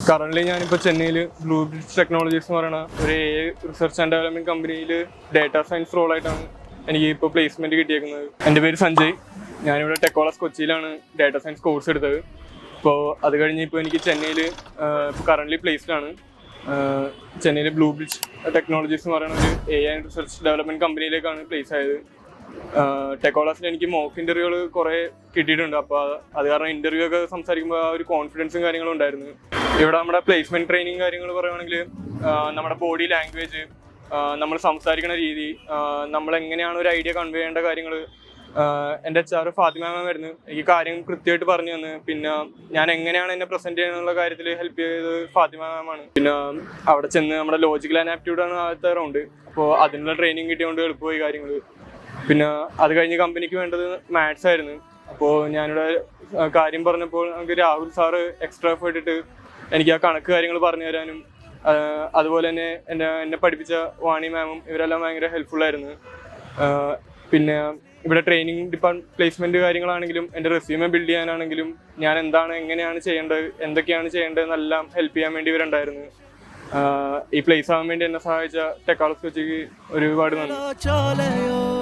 Current ഞാനിപ്പോൾ ചെന്നൈയിൽ blue bridge technologies എന്ന് പറയുന്ന ഒരു റിസർച്ച് ആൻഡ് ഡെവലപ്മെന്റ് കമ്പനിയിൽ ഡേറ്റാ സയൻസ് റോളായിട്ടാണ് എനിക്ക് ഇപ്പോൾ പ്ലേസ്മെന്റ് കിട്ടിയേക്കുന്നത്. എൻ്റെ പേര് സഞ്ജയ്. ഞാനിവിടെ ടെക്കോളസ് കൊച്ചിയിലാണ് ഡേറ്റാ സയൻസ് കോഴ്സ് എടുത്തത്. ഇപ്പോൾ അത് കഴിഞ്ഞ് ഇപ്പോൾ എനിക്ക് ചെന്നൈയിൽ കറന്റ് പ്ലേസ്ഡാണ്. ചെന്നൈയിൽ ബ്ലൂ ബ്രിഡ്ജ് ടെക്നോളജീസ് എന്ന് പറയുന്ന ഒരു AI റിസർച്ച് ഡെവലപ്മെന്റ് കമ്പനിയിലേക്കാണ് പ്ലേസ് ആയത്. ടെക്കോളസിൽ എനിക്ക് മോക്ക് ഇൻ്റർവ്യൂകൾ കുറേ കിട്ടിയിട്ടുണ്ട്. അപ്പോൾ അത് കാരണം ഇൻ്റർവ്യൂ ഒക്കെ സംസാരിക്കുമ്പോൾ ആ ഒരു കോൺഫിഡൻസും കാര്യങ്ങളും ഉണ്ടായിരുന്നു. ഇവിടെ നമ്മുടെ പ്ലേസ്മെന്റ് ട്രെയിനിങ് കാര്യങ്ങൾ പറയുകയാണെങ്കിൽ നമ്മുടെ ബോഡി ലാംഗ്വേജ്, നമ്മൾ സംസാരിക്കുന്ന രീതി, നമ്മൾ എങ്ങനെയാണ് ഒരു ഐഡിയ കൺവേ ചെയ്യേണ്ട കാര്യങ്ങൾ, എൻ്റെ HR ഫാത്തിമ മാം ആയിരുന്നു എനിക്ക് കാര്യം കൃത്യമായിട്ട് പറഞ്ഞു തന്ന്. പിന്നെ ഞാൻ എങ്ങനെയാണ് എന്നെ പ്രസന്റ് ചെയ്യാനുള്ള കാര്യത്തിൽ ഹെൽപ്പ് ചെയ്തത് ഫാത്തിമ മാമാണ്. പിന്നെ അവിടെ ചെന്ന് നമ്മുടെ ലോജിക്കൽ ആൻഡ് ആപ്റ്റിറ്റ്യൂഡാണ് ആദ്യത്തെ റൗണ്ട്. അപ്പോൾ അതിനുള്ള ട്രെയിനിങ് കിട്ടിയതുകൊണ്ട് എളുപ്പമായി കാര്യങ്ങൾ. പിന്നെ അത് കഴിഞ്ഞ് കമ്പനിക്ക് വേണ്ടത് മാത്സ് ആയിരുന്നു. അപ്പോൾ ഞാനിവിടെ കാര്യം പറഞ്ഞപ്പോൾ നമുക്ക് രാഹുൽ സാറ് എക്സ്ട്രാ എഫേർട്ട് ഇട്ട് എനിക്ക് ആ കണക്ക് കാര്യങ്ങൾ പറഞ്ഞു തരാനും അതുപോലെ തന്നെ എന്നെ പഠിപ്പിച്ച വാണി മാമും ഇവരെല്ലാം ഭയങ്കര ഹെൽപ്ഫുള്ളായിരുന്നു. പിന്നെ ഇവിടെ ട്രെയിനിങ് പ്ലേസ്മെൻറ്റ് കാര്യങ്ങളാണെങ്കിലും എൻ്റെ റെസ്യൂമെ ബിൽഡ് ചെയ്യാനാണെങ്കിലും ഞാൻ എങ്ങനെയാണ് ചെയ്യേണ്ടത്, എന്തൊക്കെയാണ് ചെയ്യേണ്ടതെന്നെല്ലാം ഹെൽപ്പ് ചെയ്യാൻ വേണ്ടി ഇവരുണ്ടായിരുന്നു. ഈ പ്ലേസ് ആവാൻ വേണ്ടി എന്നെ സഹായിച്ച ടെക്കോളസ് കൊച്ചിക്ക് ഒരുപാട് നന്ദി.